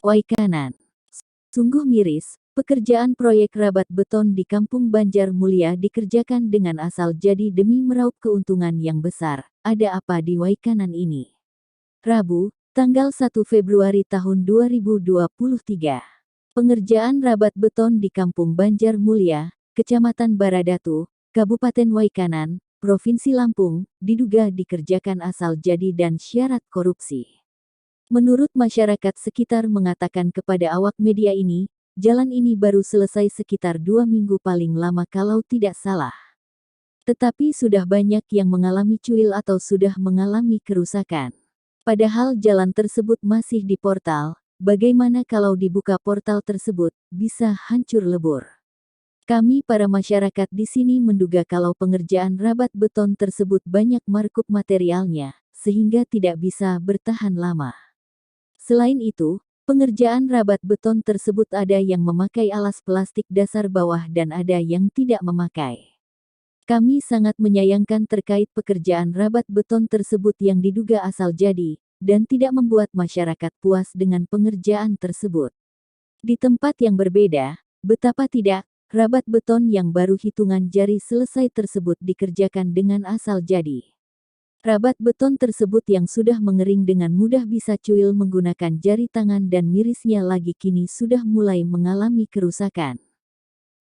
Waikanan. Sungguh miris, pekerjaan proyek rabat beton di Kampung Banjar Mulia dikerjakan dengan asal jadi demi meraup keuntungan yang besar. Ada apa di Waikanan ini? Rabu, tanggal 1 Februari tahun 2023. Pengerjaan rabat beton di Kampung Banjar Mulia, Kecamatan Baradatu, Kabupaten Waikanan, Provinsi Lampung, diduga dikerjakan asal jadi dan syarat korupsi. Menurut masyarakat sekitar mengatakan kepada awak media ini, jalan ini baru selesai sekitar 2 minggu paling lama kalau tidak salah. Tetapi sudah banyak yang mengalami cuil atau sudah mengalami kerusakan. Padahal jalan tersebut masih di portal, bagaimana kalau dibuka portal tersebut, bisa hancur lebur. Kami para masyarakat di sini menduga kalau pengerjaan rabat beton tersebut banyak markup materialnya, sehingga tidak bisa bertahan lama. Selain itu, pengerjaan rabat beton tersebut ada yang memakai alas plastik dasar bawah dan ada yang tidak memakai. Kami sangat menyayangkan terkait pekerjaan rabat beton tersebut yang diduga asal jadi, dan tidak membuat masyarakat puas dengan pengerjaan tersebut. Di tempat yang berbeda, betapa tidak, rabat beton yang baru hitungan jari selesai tersebut dikerjakan dengan asal jadi. Rabat beton tersebut yang sudah mengering dengan mudah bisa cuil menggunakan jari tangan dan mirisnya lagi kini sudah mulai mengalami kerusakan.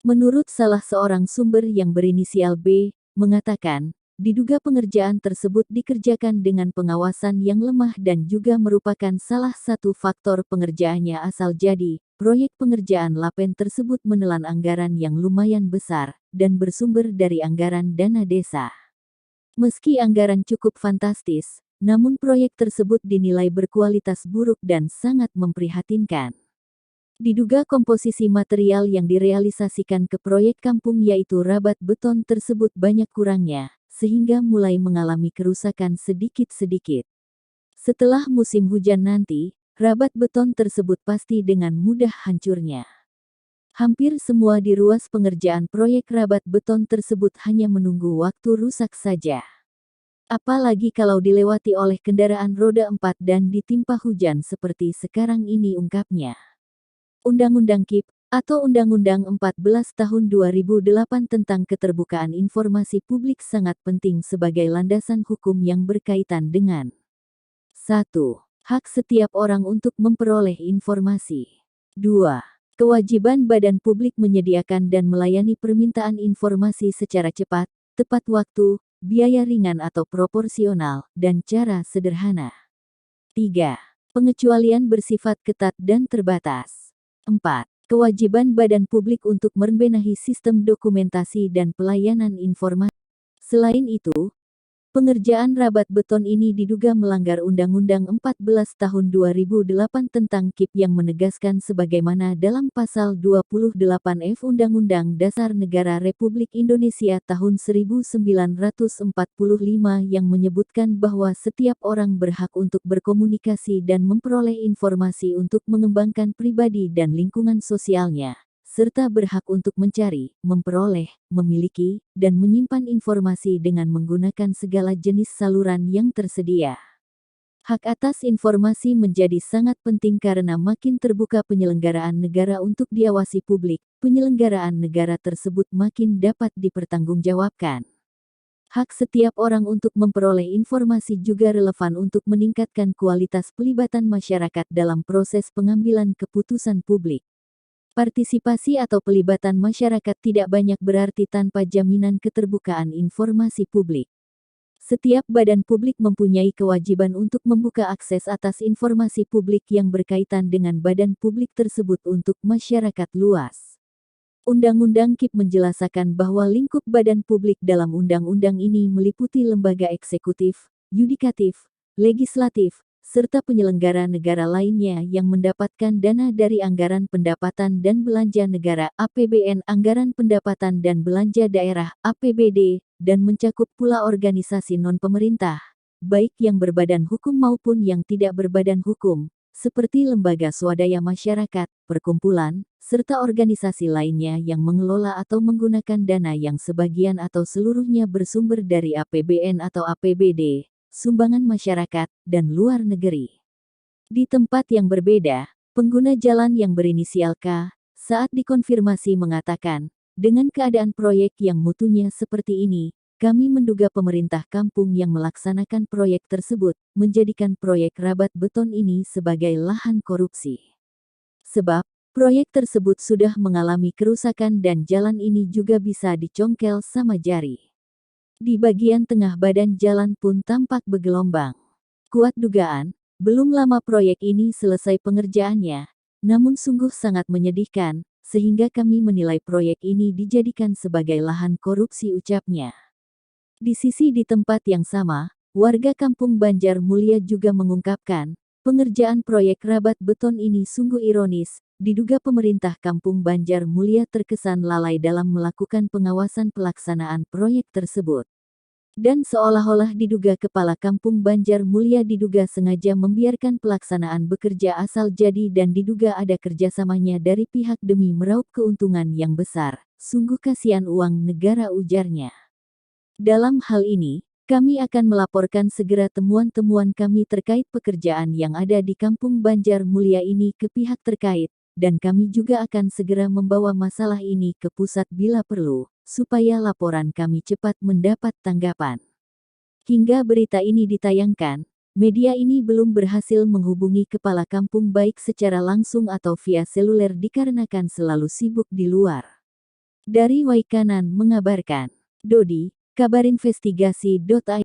Menurut salah seorang sumber yang berinisial B, mengatakan, diduga pengerjaan tersebut dikerjakan dengan pengawasan yang lemah dan juga merupakan salah satu faktor pengerjaannya asal jadi. Proyek pengerjaan lapen tersebut menelan anggaran yang lumayan besar, dan bersumber dari anggaran dana desa. Meski anggaran cukup fantastis, namun proyek tersebut dinilai berkualitas buruk dan sangat memprihatinkan. Diduga komposisi material yang direalisasikan ke proyek kampung yaitu rabat beton tersebut banyak kurangnya, sehingga mulai mengalami kerusakan sedikit-sedikit. Setelah musim hujan nanti, rabat beton tersebut pasti dengan mudah hancurnya. Hampir semua di ruas pengerjaan proyek rabat beton tersebut hanya menunggu waktu rusak saja. Apalagi kalau dilewati oleh kendaraan roda 4 dan ditimpa hujan seperti sekarang ini, ungkapnya. Undang-Undang KIP, atau Undang-Undang 14 Tahun 2008 tentang Keterbukaan Informasi Publik sangat penting sebagai landasan hukum yang berkaitan dengan 1. Hak setiap orang untuk memperoleh informasi. 2. Kewajiban badan publik menyediakan dan melayani permintaan informasi secara cepat, tepat waktu, biaya ringan atau proporsional, dan cara sederhana. 3. Pengecualian bersifat ketat dan terbatas. 4. Kewajiban badan publik untuk membenahi sistem dokumentasi dan pelayanan informasi. Selain itu, pengerjaan rabat beton ini diduga melanggar Undang-Undang 14 Tahun 2008 tentang KIP yang menegaskan sebagaimana dalam Pasal 28F Undang-Undang Dasar Negara Republik Indonesia tahun 1945 yang menyebutkan bahwa setiap orang berhak untuk berkomunikasi dan memperoleh informasi untuk mengembangkan pribadi dan lingkungan sosialnya, serta berhak untuk mencari, memperoleh, memiliki, dan menyimpan informasi dengan menggunakan segala jenis saluran yang tersedia. Hak atas informasi menjadi sangat penting karena makin terbuka penyelenggaraan negara untuk diawasi publik, penyelenggaraan negara tersebut makin dapat dipertanggungjawabkan. Hak setiap orang untuk memperoleh informasi juga relevan untuk meningkatkan kualitas pelibatan masyarakat dalam proses pengambilan keputusan publik. Partisipasi atau pelibatan masyarakat tidak banyak berarti tanpa jaminan keterbukaan informasi publik. Setiap badan publik mempunyai kewajiban untuk membuka akses atas informasi publik yang berkaitan dengan badan publik tersebut untuk masyarakat luas. Undang-Undang KIP menjelaskan bahwa lingkup badan publik dalam undang-undang ini meliputi lembaga eksekutif, yudikatif, legislatif, serta penyelenggara negara lainnya yang mendapatkan dana dari Anggaran Pendapatan dan Belanja Negara (APBN), Anggaran Pendapatan dan Belanja Daerah (APBD), dan mencakup pula organisasi non-pemerintah, baik yang berbadan hukum maupun yang tidak berbadan hukum, seperti lembaga swadaya masyarakat, perkumpulan, serta organisasi lainnya yang mengelola atau menggunakan dana yang sebagian atau seluruhnya bersumber dari APBN atau APBD, sumbangan masyarakat, dan luar negeri. Di tempat yang berbeda, Pengguna jalan yang berinisial K, saat dikonfirmasi mengatakan, dengan keadaan proyek yang mutunya seperti ini, kami menduga pemerintah kampung yang melaksanakan proyek tersebut menjadikan proyek Rabat Beton ini sebagai lahan korupsi. Sebab, proyek tersebut sudah mengalami kerusakan dan jalan ini juga bisa dicongkel sama jari. Di bagian tengah badan jalan pun tampak bergelombang. Kuat dugaan, belum lama proyek ini selesai pengerjaannya, namun sungguh sangat menyedihkan, sehingga kami menilai proyek ini dijadikan sebagai lahan korupsi, ucapnya. Di tempat yang sama, warga Kampung Banjar Mulia juga mengungkapkan, pengerjaan proyek Rabat Beton ini sungguh ironis, diduga pemerintah Kampung Banjar Mulia terkesan lalai dalam melakukan pengawasan pelaksanaan proyek tersebut. Dan seolah-olah diduga kepala Kampung Banjar Mulia diduga sengaja membiarkan pelaksanaan bekerja asal jadi dan diduga ada kerjasamanya dari pihak demi meraup keuntungan yang besar. Sungguh kasihan uang negara, ujarnya. Dalam hal ini, kami akan melaporkan segera temuan-temuan kami terkait pekerjaan yang ada di Kampung Banjar Mulia ini ke pihak terkait, dan kami juga akan segera membawa masalah ini ke pusat bila perlu, supaya laporan kami cepat mendapat tanggapan. Hingga berita ini ditayangkan, media ini belum berhasil menghubungi kepala kampung baik secara langsung atau via seluler dikarenakan selalu sibuk di luar. Dari Waikanan mengabarkan, Dodi, Kabarinvestigasi.id.